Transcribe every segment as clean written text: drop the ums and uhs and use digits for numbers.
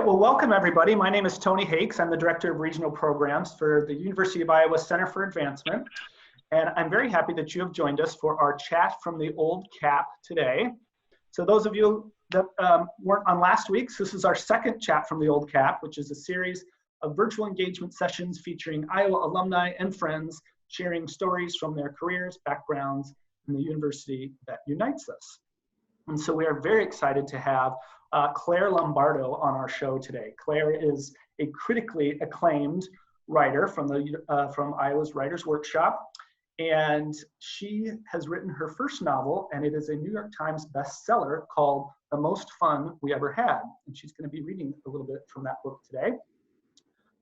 well, welcome everybody. My name is Tony Hakes. I'm the Director of Regional Programs for the University of Iowa Center for Advancement. And I'm very happy that you have joined us for our chat from the old CAP today. So those of you that weren't on last week's, this is our second chat from the old CAP, which is a series of virtual engagement sessions featuring Iowa alumni and friends sharing stories from their careers, backgrounds, and the university that unites us. And so we are very excited to have Claire Lombardo on our show today. Claire is a critically acclaimed writer from Iowa's Writers Workshop, and she has written her first novel, and it is a New York Times bestseller called The Most Fun We Ever Had. And she's going to be reading a little bit from that book today.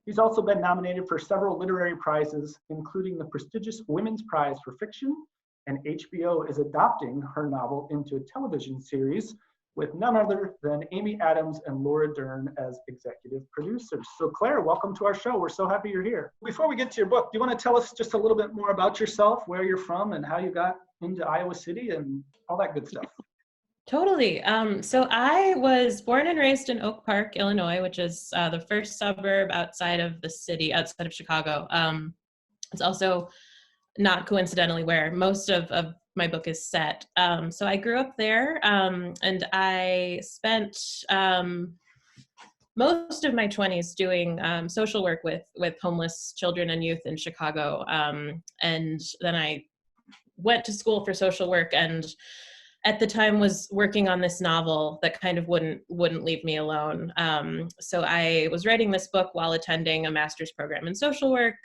She's also been nominated for several literary prizes, including the prestigious Women's Prize for Fiction, and HBO is adopting her novel into a television series with none other than Amy Adams and Laura Dern as executive producers. So Claire, welcome to our show. We're so happy you're here. Before we get to your book, do you want to tell us just a little bit more about yourself, where you're from and how you got into Iowa City and all that good stuff? Totally. So I was born and raised in Oak Park, Illinois, which is the first suburb outside of the city, outside of Chicago. It's also not coincidentally where most of my book is set. So I grew up there, and I spent most of my 20s doing social work with homeless children and youth in Chicago. And then I went to school for social work, and at the time was working on this novel that kind of wouldn't leave me alone. So I was writing this book while attending a master's program in social work,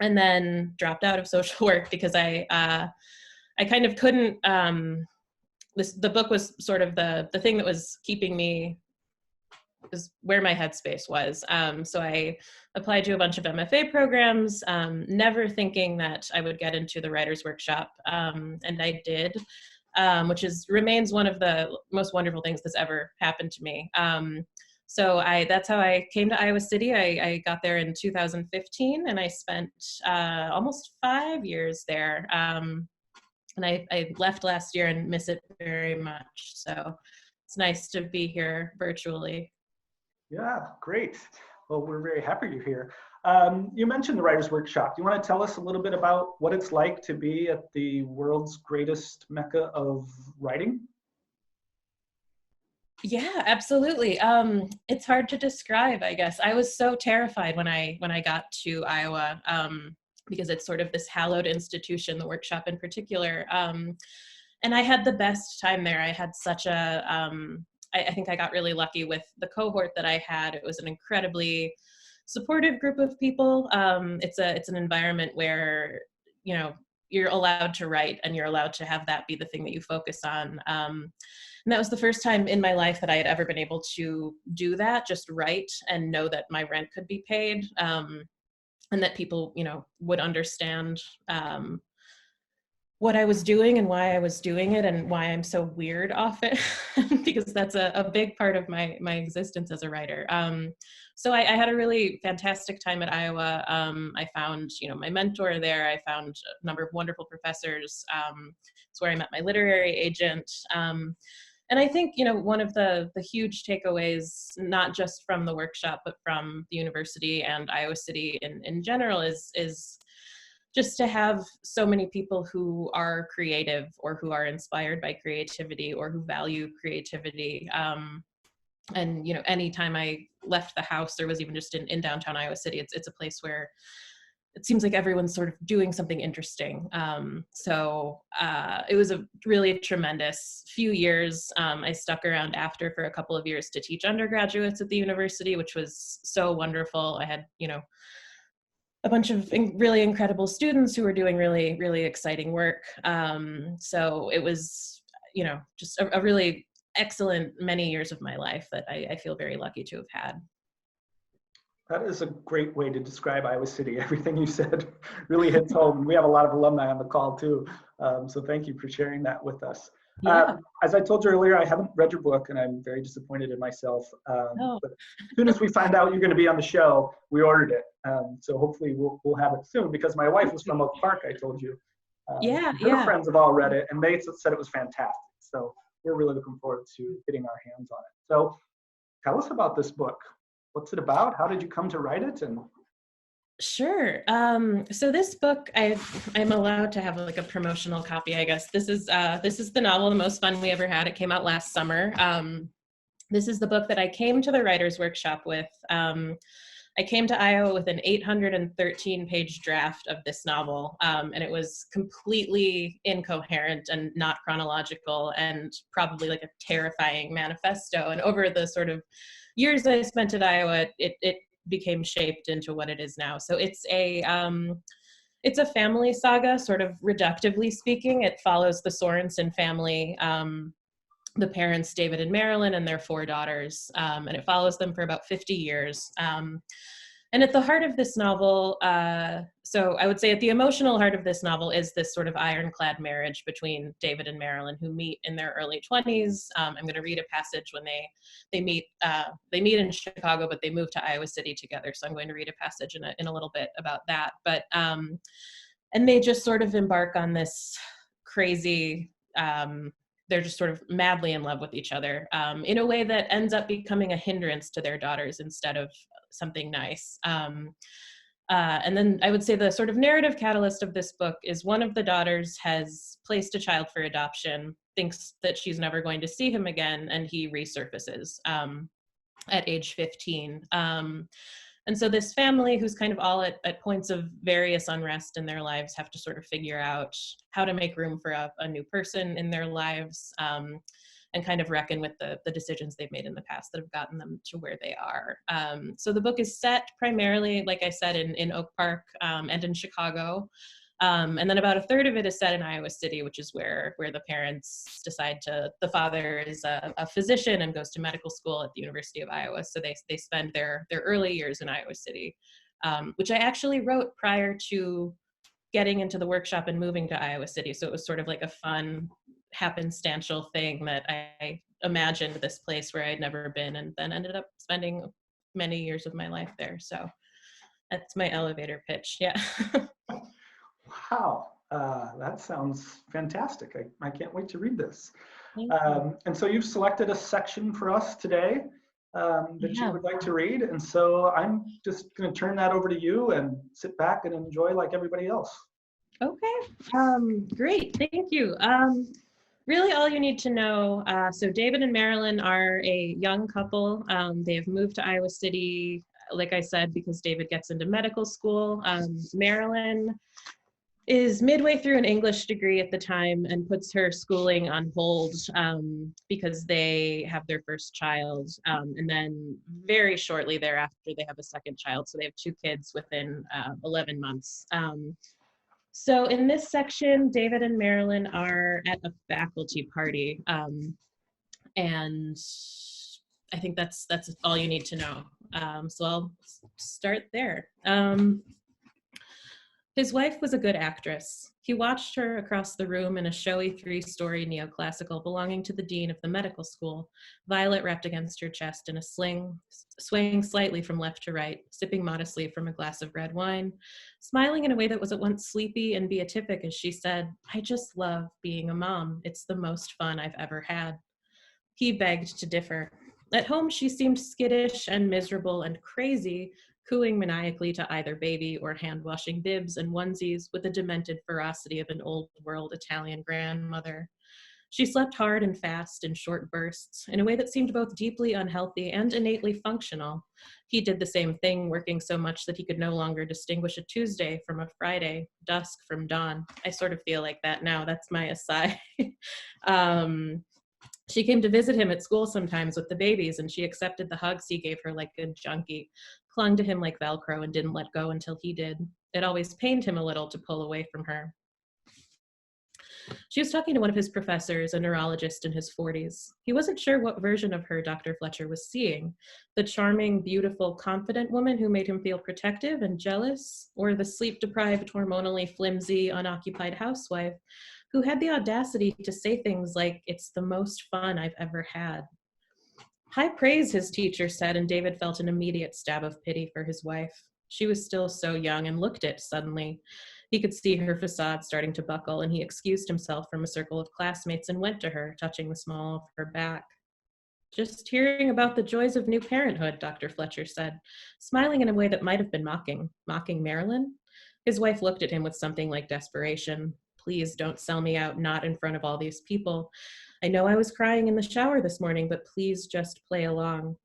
and then dropped out of social work because I kind of couldn't, the book was sort of the thing that was keeping me, is where my headspace was. So I applied to a bunch of MFA programs, never thinking that I would get into the Writers Workshop, and I did, which remains one of the most wonderful things that's ever happened to me. So that's how I came to Iowa City. I got there in 2015, and I spent almost 5 years there. And I left last year and miss it very much. So it's nice to be here virtually. Yeah, great. Well, we're very happy you're here. You mentioned the Writers Workshop. Do you want to tell us a little bit about what it's like to be at the world's greatest mecca of writing? Yeah, absolutely. It's hard to describe, I guess. I was so terrified when I got to Iowa, because it's sort of this hallowed institution, the workshop in particular. And I had the best time there. I had such a, I think I got really lucky with the cohort that I had. It was an incredibly supportive group of people. It's an environment where, you know, you're allowed to write and you're allowed to have that be the thing that you focus on. And that was the first time in my life that I had ever been able to do that, just write and know that my rent could be paid, and that people, you know, would understand what I was doing and why I was doing it and why I'm so weird off it, because that's a big part of my existence as a writer. So I had a really fantastic time at Iowa. I found, you know, my mentor there. I found a number of wonderful professors. It's where I met my literary agent. And I think, you know, one of the huge takeaways, not just from the workshop, but from the university and Iowa City in general, is just to have so many people who are creative or who are inspired by creativity or who value creativity. And, you know, anytime I left the house or was even just in downtown Iowa City, it's a place where it seems like everyone's sort of doing something interesting. So it was a really tremendous few years. I stuck around after for a couple of years to teach undergraduates at the university, which was so wonderful. I had, you know, a bunch of really incredible students who were doing really, really exciting work. So it was, you know, just a really excellent many years of my life that I feel very lucky to have had. That is a great way to describe Iowa City. Everything you said really hits home. We have a lot of alumni on the call too. So thank you for sharing that with us. Yeah. As I told you earlier, I haven't read your book and I'm very disappointed in myself. Oh. But as soon as we find out you're going to be on the show, we ordered it. So hopefully we'll have it soon, because my wife was from Oak Park, I told you. Her friends have all read it and they said it was fantastic. So we're really looking forward to getting our hands on it. So tell us about this book. What's it about? How did you come to write it? And Sure. So this book, I'm allowed to have like a promotional copy, I guess. This is the novel, The Most Fun We Ever Had. It came out last summer. This is the book that I came to the writer's workshop with. I came to Iowa with an 813-page draft of this novel, and it was completely incoherent and not chronological, and probably like a terrifying manifesto. And over the sort of years I spent at Iowa, it became shaped into what it is now. So it's a family saga, sort of reductively speaking. It follows the Sorensen family. The parents, David and Marilyn, and their 4 daughters, and it follows them for about 50 years. And at the heart of this novel, so I would say at the emotional heart of this novel is this sort of ironclad marriage between David and Marilyn, who meet in their early 20s. I'm going to read a passage when they meet. They meet in Chicago, but they move to Iowa City together. So I'm going to read a passage in a little bit about that. But and they just sort of embark on this crazy. They're just sort of madly in love with each other in a way that ends up becoming a hindrance to their daughters instead of something nice. And then I would say the sort of narrative catalyst of this book is one of the daughters has placed a child for adoption, thinks that she's never going to see him again, and he resurfaces at age 15. And so this family, who's kind of all at points of various unrest in their lives, have to sort of figure out how to make room for a new person in their lives, and kind of reckon with the decisions they've made in the past that have gotten them to where they are. So the book is set primarily, like I said, in Oak Park and in Chicago. And then about a third of it is set in Iowa City, which is where the parents decide the father is a physician and goes to medical school at the University of Iowa. So they spend their early years in Iowa City, which I actually wrote prior to getting into the workshop and moving to Iowa City. So it was sort of like a fun happenstantial thing that I imagined this place where I'd never been, and then ended up spending many years of my life there. So that's my elevator pitch. Yeah. wow, that sounds fantastic. I can't wait to read this. Thank you. And so you've selected a section for us today that you Yeah. would like to read. And so I'm just going to turn that over to you and sit back and enjoy like everybody else. Okay. Great. Thank you. Really all you need to know, so David and Marilyn are a young couple. They have moved to Iowa City, like I said, because David gets into medical school. Marilyn is midway through an English degree at the time and puts her schooling on hold because they have their first child. And then very shortly thereafter, they have a second child. So they have 2 kids within 11 months. So in this section, David and Marilyn are at a faculty party. And I think that's all you need to know. So I'll start there. His wife was a good actress. He watched her across the room in a showy 3-story neoclassical belonging to the dean of the medical school, violet wrapped against her chest in a sling, swaying slightly from left to right, sipping modestly from a glass of red wine, smiling in a way that was at once sleepy and beatific as she said, "I just love being a mom. It's the most fun I've ever had." He begged to differ. At home, she seemed skittish and miserable and crazy, cooing maniacally to either baby or hand-washing bibs and onesies with the demented ferocity of an old-world Italian grandmother. She slept hard and fast in short bursts, in a way that seemed both deeply unhealthy and innately functional. He did the same thing, working so much that he could no longer distinguish a Tuesday from a Friday, dusk from dawn. I sort of feel like that now. That's my aside. She came to visit him at school sometimes with the babies, and she accepted the hugs he gave her like a junkie, clung to him like Velcro, and didn't let go until he did. It always pained him a little to pull away from her. She was talking to one of his professors, a neurologist in his 40s. He wasn't sure what version of her Dr. Fletcher was seeing, the charming, beautiful, confident woman who made him feel protective and jealous, or the sleep-deprived, hormonally flimsy, unoccupied housewife who had the audacity to say things like, "It's the most fun I've ever had." High praise, his teacher said, and David felt an immediate stab of pity for his wife. She was still so young and looked it suddenly. He could see her facade starting to buckle, and he excused himself from a circle of classmates and went to her, touching the small of her back. Just hearing about the joys of new parenthood, Dr. Fletcher said, smiling in a way that might have been mocking. Mocking Marilyn? His wife looked at him with something like desperation. Please don't sell me out, not in front of all these people. I know I was crying in the shower this morning, but please just play along.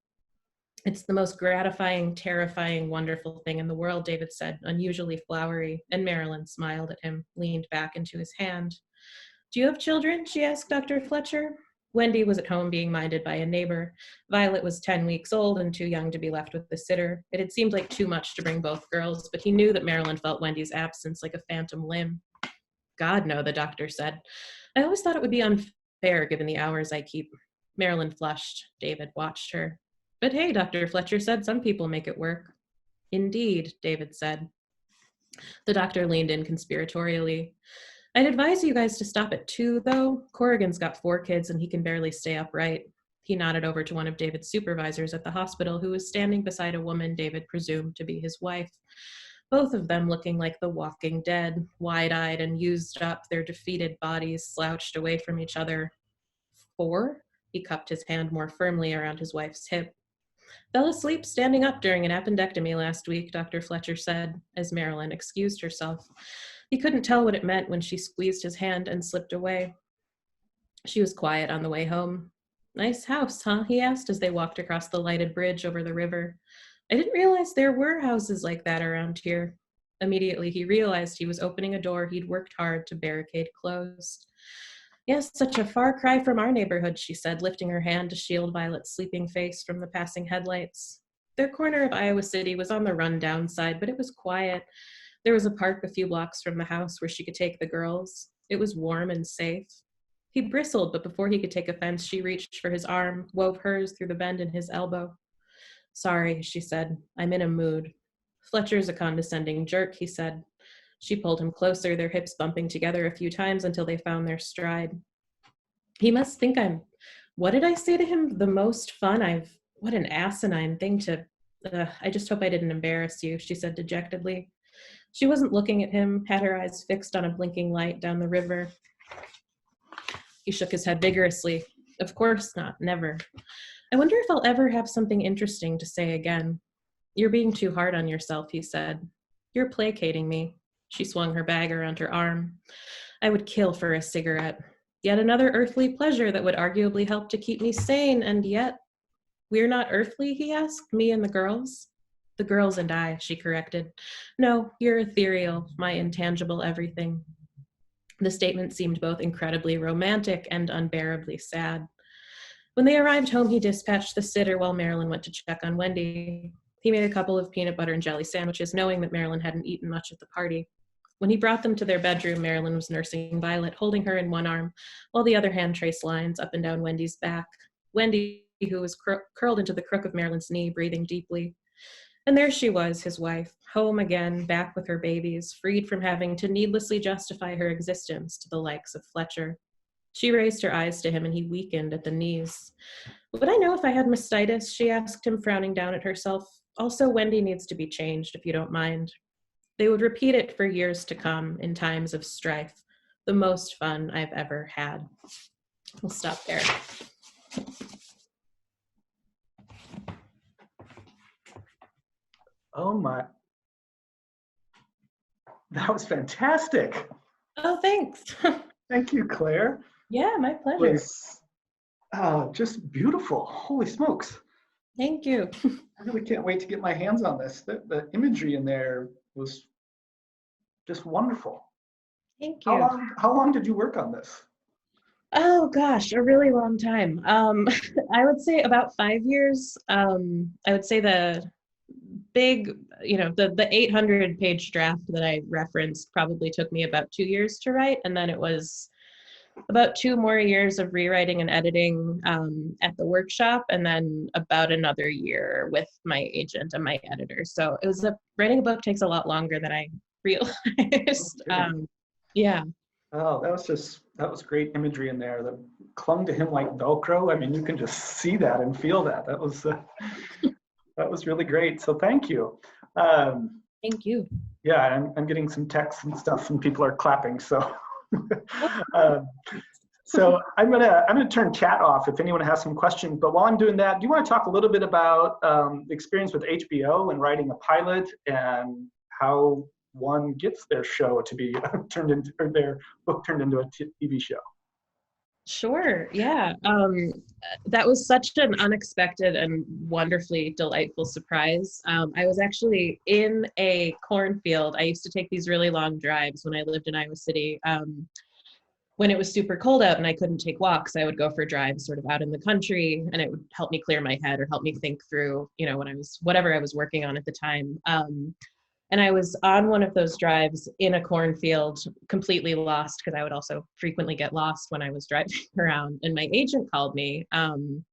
It's the most gratifying, terrifying, wonderful thing in the world, David said, unusually flowery, and Marilyn smiled at him, leaned back into his hand. Do you have children? She asked Dr. Fletcher. Wendy was at home being minded by a neighbor. Violet was 10 weeks old and too young to be left with the sitter. It had seemed like too much to bring both girls, but he knew that Marilyn felt Wendy's absence like a phantom limb. God, no, the doctor said. I always thought it would be unfair given the hours I keep. Marilyn flushed. David watched her. But hey, Dr. Fletcher said, some people make it work. Indeed, David said. The doctor leaned in conspiratorially. I'd advise you guys to stop at 2, though. Corrigan's got 4 kids and he can barely stay upright. He nodded over to one of David's supervisors at the hospital, who was standing beside a woman David presumed to be his wife. Both of them looking like the walking dead, wide-eyed and used up, their defeated bodies slouched away from each other. 4? He cupped his hand more firmly around his wife's hip. Fell asleep standing up during an appendectomy last week, Dr. Fletcher said, as Marilyn excused herself. He couldn't tell what it meant when she squeezed his hand and slipped away. She was quiet on the way home. Nice house, huh? He asked as they walked across the lighted bridge over the river. I didn't realize there were houses like that around here. Immediately, he realized he was opening a door he'd worked hard to barricade closed. Yes, such a far cry from our neighborhood, she said, lifting her hand to shield Violet's sleeping face from the passing headlights. Their corner of Iowa City was on the run-down side, but it was quiet. There was a park a few blocks from the house where she could take the girls. It was warm and safe. He bristled, but before he could take offense, she reached for his arm, wove hers through the bend in his elbow. Sorry, she said. I'm in a mood. Fletcher's a condescending jerk, he said. She pulled him closer, their hips bumping together a few times until they found their stride. He must think I'm, what did I say to him? The most fun what an asinine thing to, I just hope I didn't embarrass you, she said dejectedly. She wasn't looking at him, had her eyes fixed on a blinking light down the river. He shook his head vigorously. Of course not, never. I wonder if I'll ever have something interesting to say again. You're being too hard on yourself, he said. You're placating me. She swung her bag around her arm. I would kill for a cigarette. Yet another earthly pleasure that would arguably help to keep me sane, and yet, we're not earthly, he asked, me and the girls? The girls and I, she corrected. No, you're ethereal, my intangible everything. The statement seemed both incredibly romantic and unbearably sad. When they arrived home, he dispatched the sitter while Marilyn went to check on Wendy. He made a couple of peanut butter and jelly sandwiches, knowing that Marilyn hadn't eaten much at the party. When he brought them to their bedroom, Marilyn was nursing Violet, holding her in one arm, while the other hand traced lines up and down Wendy's back. Wendy, who was curled into the crook of Marilyn's knee, breathing deeply. And there she was, his wife, home again, back with her babies, freed from having to needlessly justify her existence to the likes of Fletcher. She raised her eyes to him and he weakened at the knees. Would I know if I had mastitis? She asked him, frowning down at herself. Also, Wendy needs to be changed, if you don't mind. They would repeat it for years to come in times of strife. The most fun I've ever had. We'll stop there. Oh my, that was fantastic. Oh, thanks. Thank you, Claire. Yeah, my pleasure. It was just beautiful. Holy smokes. Thank you. I really can't wait to get my hands on this. The imagery in there was just wonderful. Thank you. How long did you work on this? Oh gosh, a really long time. I would say about 5 years. I would say the big, the 800-page draft that I referenced probably took me about 2 years to write, and then it was about 2 more years of rewriting and editing at the workshop, and then about another year with my agent and my editor. So it was writing a book takes a lot longer than I realized. Okay. Yeah. Oh, that was great imagery in there that clung to him like Velcro. I mean, you can just see that and feel that. That was really great. So thank you. Thank you. Yeah, I'm getting some texts and stuff and people are clapping. So, So I'm gonna turn chat off if anyone has some questions. But while I'm doing that, do you want to talk a little bit about the experience with HBO and writing a pilot and how one gets their show to be turned into, or their book turned into a TV show? Sure. Yeah. That was such an unexpected and wonderfully delightful surprise. I was actually in a cornfield. I used to take these really long drives when I lived in Iowa City. When it was super cold out and I couldn't take walks, I would go for drives sort of out in the country, and it would help me clear my head or help me think through, whatever I was working on at the time. And I was on one of those drives in a cornfield, completely lost, because I would also frequently get lost when I was driving around. And my agent called me, and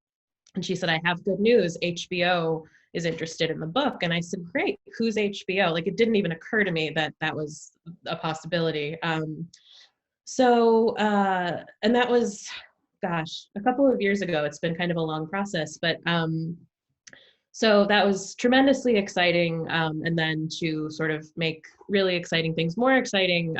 she said, "I have good news. HBO is interested in the book." And I said, "Great. Who's HBO?" Like, it didn't even occur to me that that was a possibility. And that was, gosh, a couple of years ago. It's been kind of a long process, but so that was tremendously exciting. And then to sort of make really exciting things more exciting,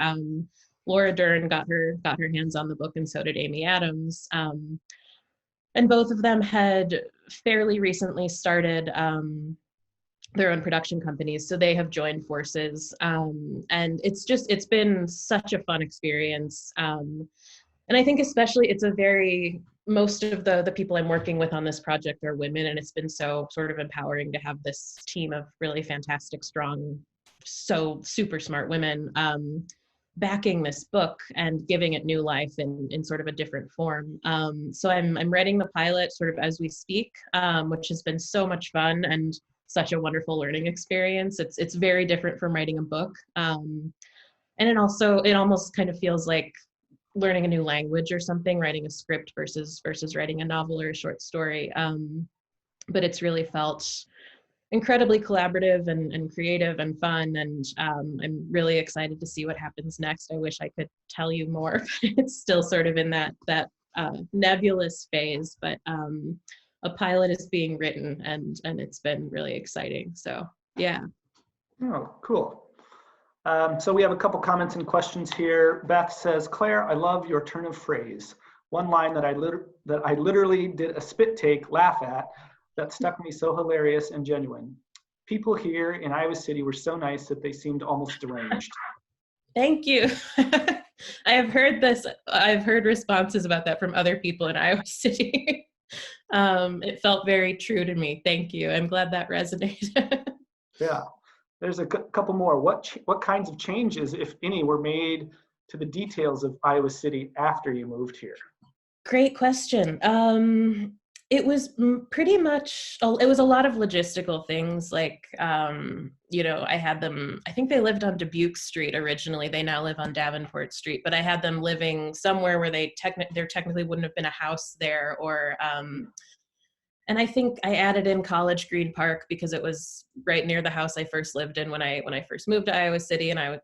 Laura Dern got her hands on the book, and so did Amy Adams. And both of them had fairly recently started their own production companies, so they have joined forces. And it's been such a fun experience. And I think especially most of the people I'm working with on this project are women, and it's been so sort of empowering to have this team of really fantastic, strong, so super smart women backing this book and giving it new life in sort of a different form. So I'm writing the pilot sort of as we speak, which has been so much fun and such a wonderful learning experience. It's very different from writing a book. And it almost kind of feels like learning a new language or something, writing a script versus writing a novel or a short story. But it's really felt incredibly collaborative and creative and fun. And I'm really excited to see what happens next. I wish I could tell you more, but it's still sort of in that nebulous phase. But a pilot is being written, and it's been really exciting. So yeah. Oh, cool. So we have a couple comments and questions here. Beth says, "Claire, I love your turn of phrase. One line that I literally did a spit take laugh at that struck me so hilarious and genuine. People here in Iowa City were so nice that they seemed almost deranged." Thank you. I have heard this. I've heard responses about that from other people in Iowa City. It felt very true to me. Thank you. I'm glad that resonated. Yeah. There's a couple more. What kinds of changes, if any, were made to the details of Iowa City after you moved here? Great question. It was pretty much, it was a lot of logistical things. Like, I had them, I think they lived on Dubuque Street originally. They now live on Davenport Street, but I had them living somewhere where there technically wouldn't have been a house there, or, and I think I added in College Green Park because it was right near the house I first lived in when I first moved to Iowa City, and I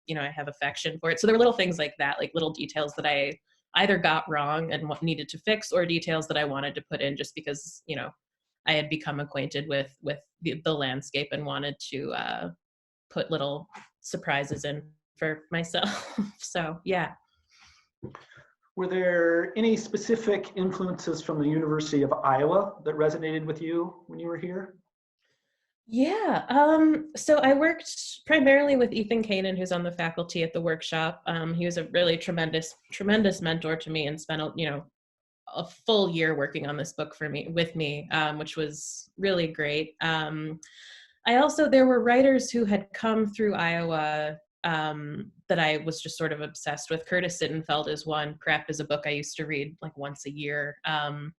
have affection for it. So there were little things like that, like little details that I either got wrong and what needed to fix, or details that I wanted to put in just because, I had become acquainted with the landscape and wanted to put little surprises in for myself. So yeah. Were there any specific influences from the University of Iowa that resonated with you when you were here? Yeah, so I worked primarily with Ethan Kanan, who's on the faculty at the workshop. He was a really tremendous mentor to me, and spent a full year working on this book with me, which was really great. There were writers who had come through Iowa that I was just sort of obsessed with. Curtis Sittenfeld is one. Prep is a book I used to read like once a year.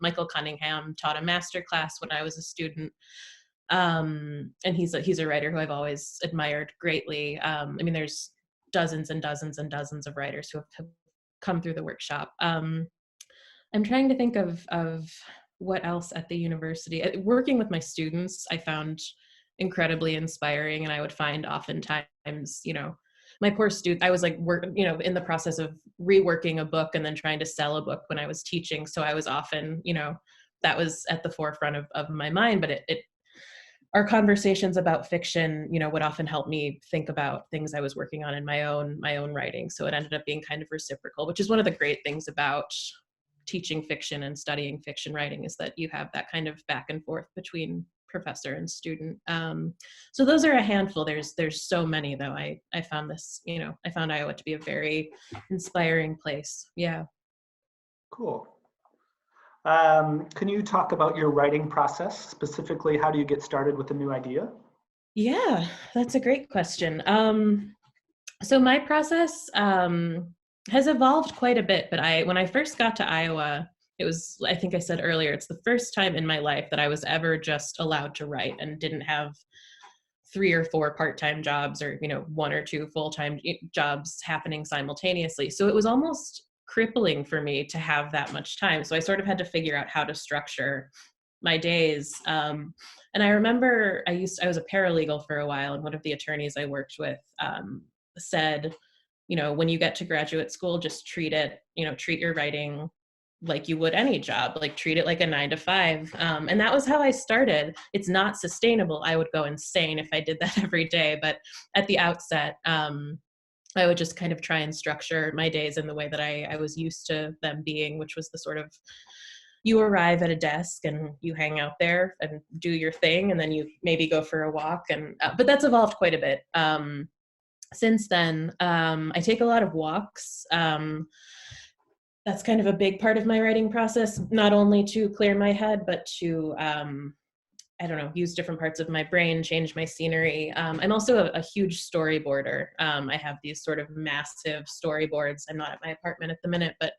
Michael Cunningham taught a master class when I was a student. And he's a writer who I've always admired greatly. There's dozens and dozens and dozens of writers who have come through the workshop. I'm trying to think of what else at the university. Working with my students, I found incredibly inspiring, and I would find oftentimes, my poor student, I was like in the process of reworking a book and then trying to sell a book when I was teaching. So I was often, that was at the forefront of my mind, but our conversations about fiction, would often help me think about things I was working on in my own writing. So it ended up being kind of reciprocal, which is one of the great things about teaching fiction and studying fiction writing, is that you have that kind of back and forth between professor and student. So those are a handful. There's so many, though. I found this, I found Iowa to be a very inspiring place. Yeah. Cool. Can you talk about your writing process? Specifically, how do you get started with a new idea? Yeah, that's a great question. So my process has evolved quite a bit, but when I first got to Iowa, it was, I think I said earlier, it's the first time in my life that I was ever just allowed to write and didn't have 3 or 4 part-time jobs or, 1 or 2 full-time jobs happening simultaneously. So it was almost crippling for me to have that much time. So I sort of had to figure out how to structure my days. And I remember I was a paralegal for a while, and one of the attorneys I worked with said, when you get to graduate school, just treat your writing like you would any job, like treat it like a 9 to 5. And that was how I started. It's not sustainable. I would go insane if I did that every day. But at the outset, I would just kind of try and structure my days in the way that I was used to them being, which was the sort of, you arrive at a desk and you hang out there and do your thing, and then you maybe go for a walk. And but that's evolved quite a bit. Since then, I take a lot of walks. That's kind of a big part of my writing process, not only to clear my head, but to, use different parts of my brain, change my scenery. I'm also a huge storyboarder. I have these sort of massive storyboards. I'm not at my apartment at the minute, but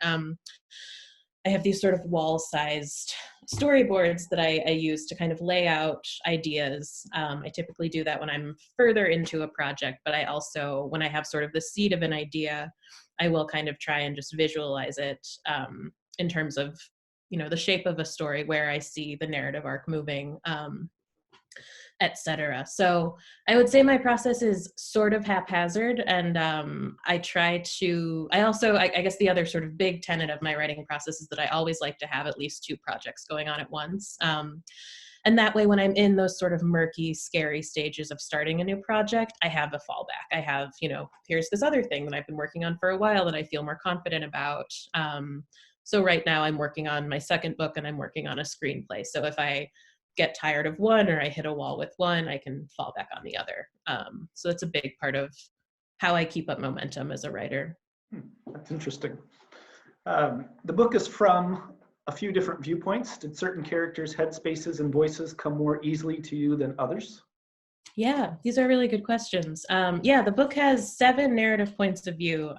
I have these sort of wall-sized storyboards that I use to kind of lay out ideas. I typically do that when I'm further into a project, but I also, when I have sort of the seed of an idea, I will kind of try and just visualize it in terms of, the shape of a story, where I see the narrative arc moving, etc. So I would say my process is sort of haphazard, and I guess the other sort of big tenet of my writing process is that I always like to have at least 2 projects going on at once. And that way, when I'm in those sort of murky, scary stages of starting a new project, I have a fallback. I have, here's this other thing that I've been working on for a while that I feel more confident about. So right now I'm working on my second book, and I'm working on a screenplay. So if I get tired of one or I hit a wall with one, I can fall back on the other. So that's a big part of how I keep up momentum as a writer. That's interesting. The book is from a few different viewpoints. Did certain characters' headspaces and voices come more easily to you than others? Yeah, these are really good questions. The book has 7 narrative points of view,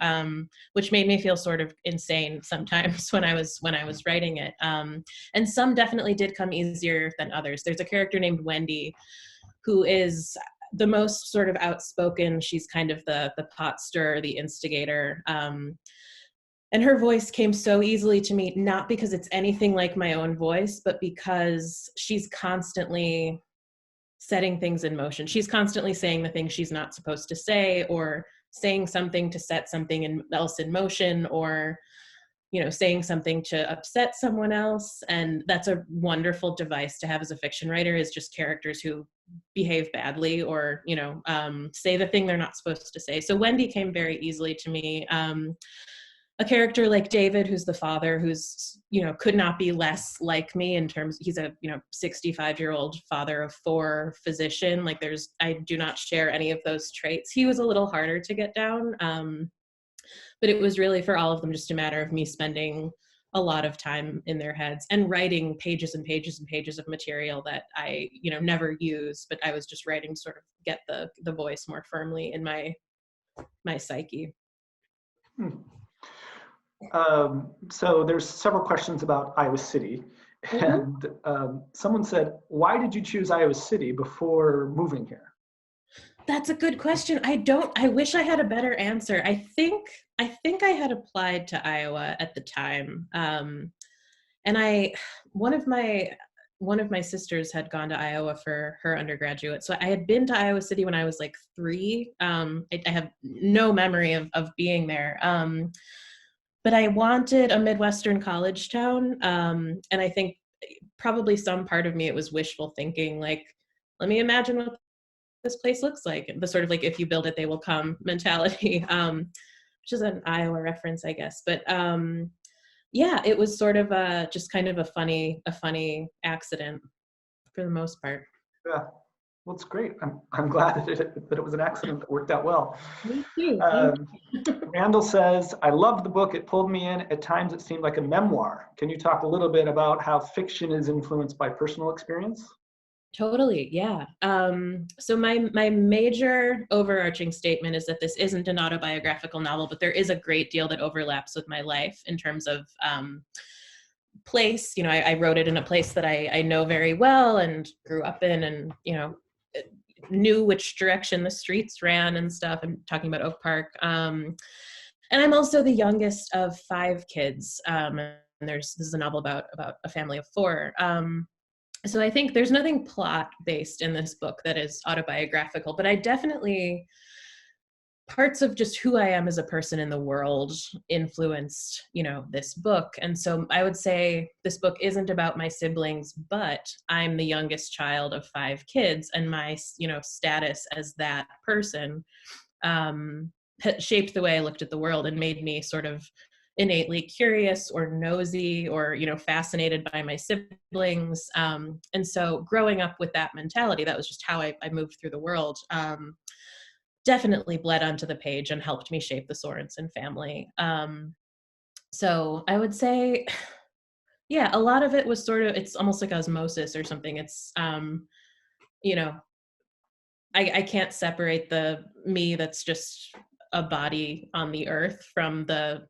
which made me feel sort of insane sometimes when I was writing it. And some definitely did come easier than others. There's a character named Wendy who is the most sort of outspoken. She's kind of the pot stirrer, the instigator. And her voice came so easily to me, not because it's anything like my own voice, but because she's constantly setting things in motion. She's constantly saying the things she's not supposed to say, or saying something to set something else in motion, or, saying something to upset someone else. And that's a wonderful device to have as a fiction writer, is just characters who behave badly or, say the thing they're not supposed to say. So Wendy came very easily to me. A character like David, who's the father, who's, could not be less like me in terms, he's a, 65-year-old father of 4, physician. Like I do not share any of those traits. He was a little harder to get down. But it was really, for all of them, just a matter of me spending a lot of time in their heads and writing pages and pages and pages of material that I, never use, but I was just writing to sort of get the voice more firmly in my psyche. So there's several questions about Iowa City, and someone said, why did you choose Iowa City before moving here? That's a good question. I wish I had a better answer. I think I had applied to Iowa at the time. And one of my sisters had gone to Iowa for her undergraduate. So I had been to Iowa City when I was like 3. I have no memory of being there. But I wanted a Midwestern college town. And I think probably some part of me, it was wishful thinking, like, let me imagine what this place looks like. The sort of like, if you build it, they will come mentality, which is an Iowa reference, I guess. But Yeah, it was sort of just kind of a funny accident for the most part. Yeah, well, it's great. I'm glad that it was an accident that worked out well. Me too. Thank Um, Randall says, I loved the book. It pulled me in. At times it seemed like a memoir. Can you talk a little bit about how fiction is influenced by personal experience? Totally, yeah. So my major overarching statement is that this isn't an autobiographical novel, but there is a great deal that overlaps with my life in terms of place. I wrote it in a place that I know very well and grew up in, and knew which direction the streets ran and stuff. I'm talking about Oak Park. And I'm also the youngest of 5 kids. And this is a novel about a family of 4. So I think there's nothing plot based in this book that is autobiographical, but I definitely, parts of just who I am as a person in the world influenced, this book. And so I would say this book isn't about my siblings, but I'm the youngest child of 5 kids, and my, status as that person shaped the way I looked at the world and made me sort of innately curious or nosy or fascinated by my siblings, and so growing up with that mentality, that was just how I moved through the world, definitely bled onto the page and helped me shape the Sorensen family. So I would say, yeah, a lot of it was sort of, it's almost like osmosis or something. It's you know I can't separate the me that's just a body on the earth from the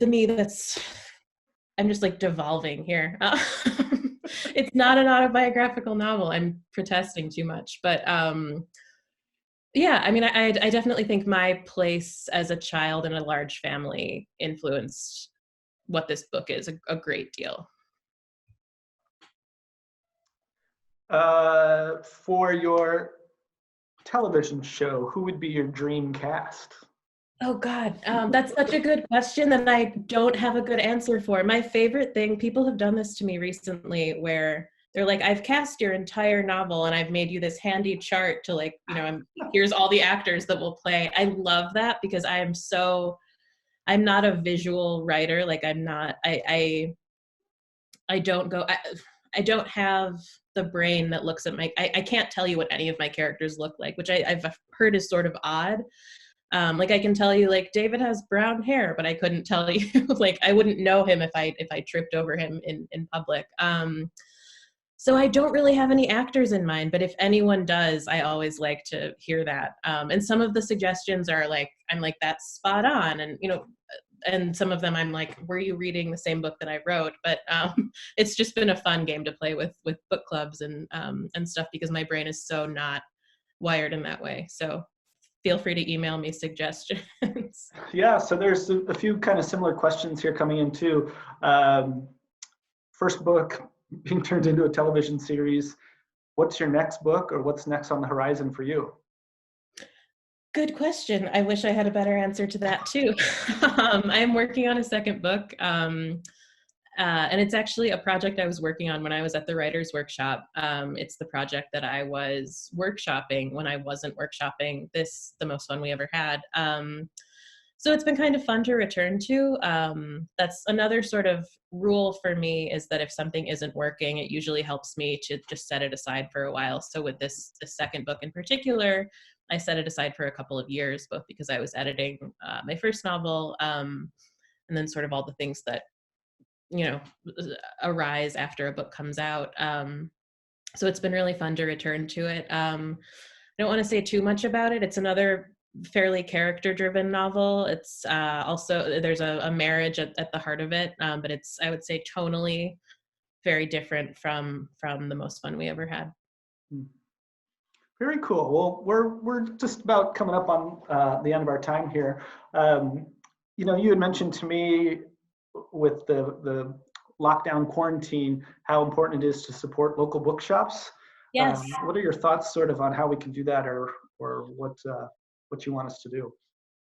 me that's, I'm just like devolving here. It's not an autobiographical novel. I'm protesting too much, but yeah, I mean, I definitely think my place as a child in a large family influenced what this book is a great deal. For your television show, who would be your dream cast? Oh God, that's such a good question that I don't have a good answer for. My favorite thing, people have done this to me recently where they're like, I've cast your entire novel and I've made you this handy chart to like, here's all the actors that will play. I love that because I'm not a visual writer. Like I'm not, I don't go, I don't have the brain that looks at I can't tell you what any of my characters look like, which I've heard is sort of odd. Like I can tell you like David has brown hair, but I couldn't tell you like I wouldn't know him if I tripped over him in public. So I don't really have any actors in mind, but if anyone does, I always like to hear that. And some of the suggestions are like, I'm like, that's spot on. And some of them I'm like, were you reading the same book that I wrote? But it's just been a fun game to play with book clubs and stuff because my brain is so not wired in that way. So feel free to email me suggestions. Yeah, so there's a few kind of similar questions here coming in too. First book being turned into a television series. What's your next book or what's next on the horizon for you? Good question. I wish I had a better answer to that too. I'm working on a second book. And it's actually a project I was working on when I was at the writer's workshop. It's the project that I was workshopping when I wasn't workshopping the most fun we ever had. So it's been kind of fun to return to. That's another sort of rule for me is that if something isn't working, it usually helps me to just set it aside for a while. So with this second book in particular, I set it aside for a couple of years, both because I was editing my first novel and then sort of all the things that arise after a book comes out. So it's been really fun to return to it. I don't want to say too much about it. It's another fairly character-driven novel. It's also, there's a marriage at the heart of it, but it's, I would say, tonally very different from the most fun we ever had. Very cool. Well, we're just about coming up on the end of our time here. You had mentioned to me with the lockdown quarantine how important it is to support local bookshops. Yes. What are your thoughts sort of on how we can do that or what you want us to do?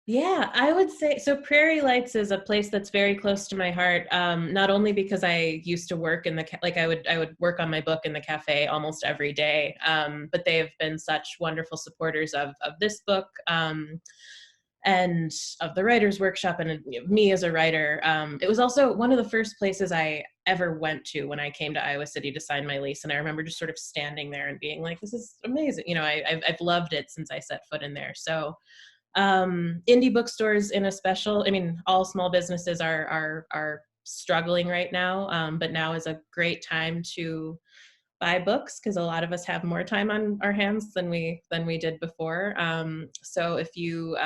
Yeah, I would say so. Prairie Lights is a place that's very close to my heart. Not only because I used to work in I would work on my book in the cafe almost every day, but they have been such wonderful supporters of this book. and of the writers workshop and me as a writer. It was also one of the first places I ever went to when I came to Iowa City to sign my lease. And I remember just sort of standing there and being like, this is amazing. You know, I've loved it since I set foot in there. So indie bookstores in a special, I mean, all small businesses are struggling right now, but now is a great time to buy books because a lot of us have more time on our hands than we did before. So if you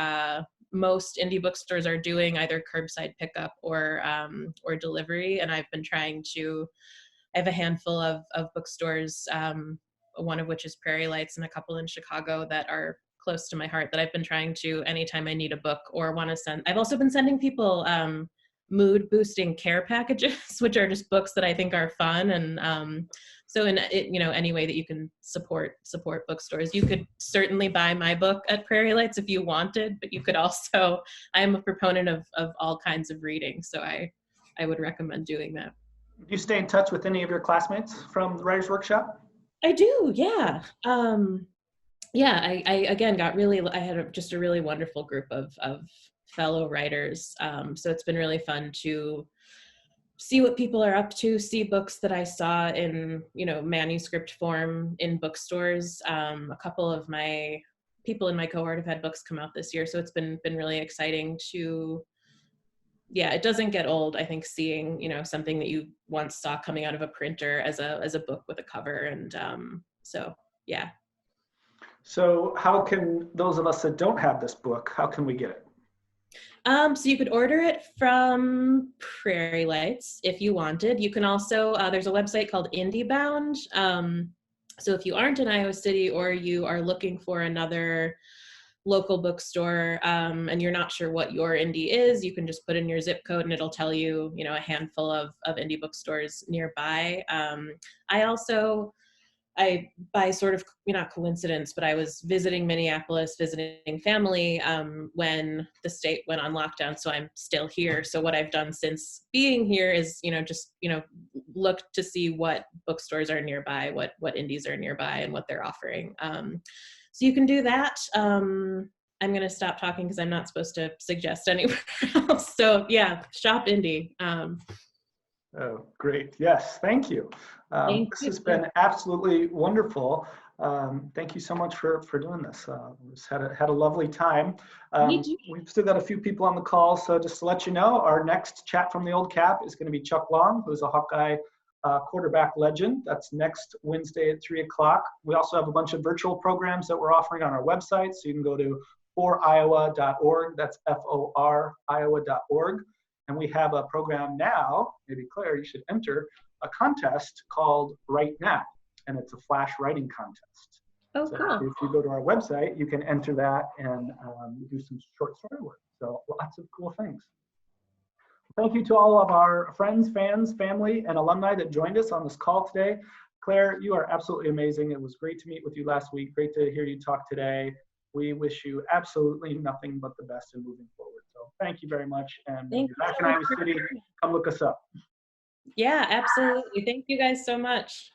most indie bookstores are doing either curbside pickup or delivery, and I've been trying to. I have a handful of bookstores, one of which is Prairie Lights, and a couple in Chicago that are close to my heart that I've been trying to, anytime I need a book or want to send. I've also been sending people mood boosting care packages, which are just books that I think are fun. And so in it, you know, any way that you can support bookstores, you could certainly buy my book at Prairie Lights if you wanted, but you could also, I am a proponent of all kinds of reading. So I would recommend doing that. Do you stay in touch with any of your classmates from the Writers Workshop? I do, yeah. Yeah, I again got really, I had just a really wonderful group of fellow writers. So it's been really fun to see what people are up to, see books that I saw in, you know, manuscript form in bookstores. A couple of my people in my cohort have had books come out this year. So it's been really exciting to, yeah, it doesn't get old, I think, seeing, you know, something that you once saw coming out of a printer as a book with a cover. And so, yeah. So how can those of us that don't have this book, how can we get it? So you could order it from Prairie Lights if you wanted. You can also, there's a website called IndieBound. So if you aren't in Iowa City or you are looking for another local bookstore and you're not sure what your indie is, you can just put in your zip code and it'll tell you, you know, a handful of indie bookstores nearby. I, by sort of, not coincidence, but I was visiting Minneapolis, visiting family when the state went on lockdown. So I'm still here. So what I've done since being here is, you know, just, you know, look to see what bookstores are nearby, what indies are nearby and what they're offering. So you can do that. I'm going to stop talking because I'm not supposed to suggest anywhere else. So yeah, shop indie. Oh, great. Yes, thank you. This has been absolutely wonderful. Thank you so much for doing this. Just had a lovely time. We've still got a few people on the call, so just to let you know, our next chat from the old cap is going to be Chuck Long, who's a Hawkeye quarterback legend. That's next Wednesday at 3 o'clock. We also have a bunch of virtual programs that we're offering on our website, so you can go to foriowa.org. That's FOR Iowa.org. And we have a program now, maybe Claire, you should enter a contest called Write Now, and it's a flash writing contest. Oh, so cool. If you go to our website, you can enter that and do some short story work. So lots of cool things. Thank you to all of our friends, fans, family, and alumni that joined us on this call today. Claire, you are absolutely amazing. It was great to meet with you last week. Great to hear you talk today. We wish you absolutely nothing but the best in moving forward. So thank you very much. And when you're back in Iowa City, come look us up. Yeah, absolutely. Thank you guys so much.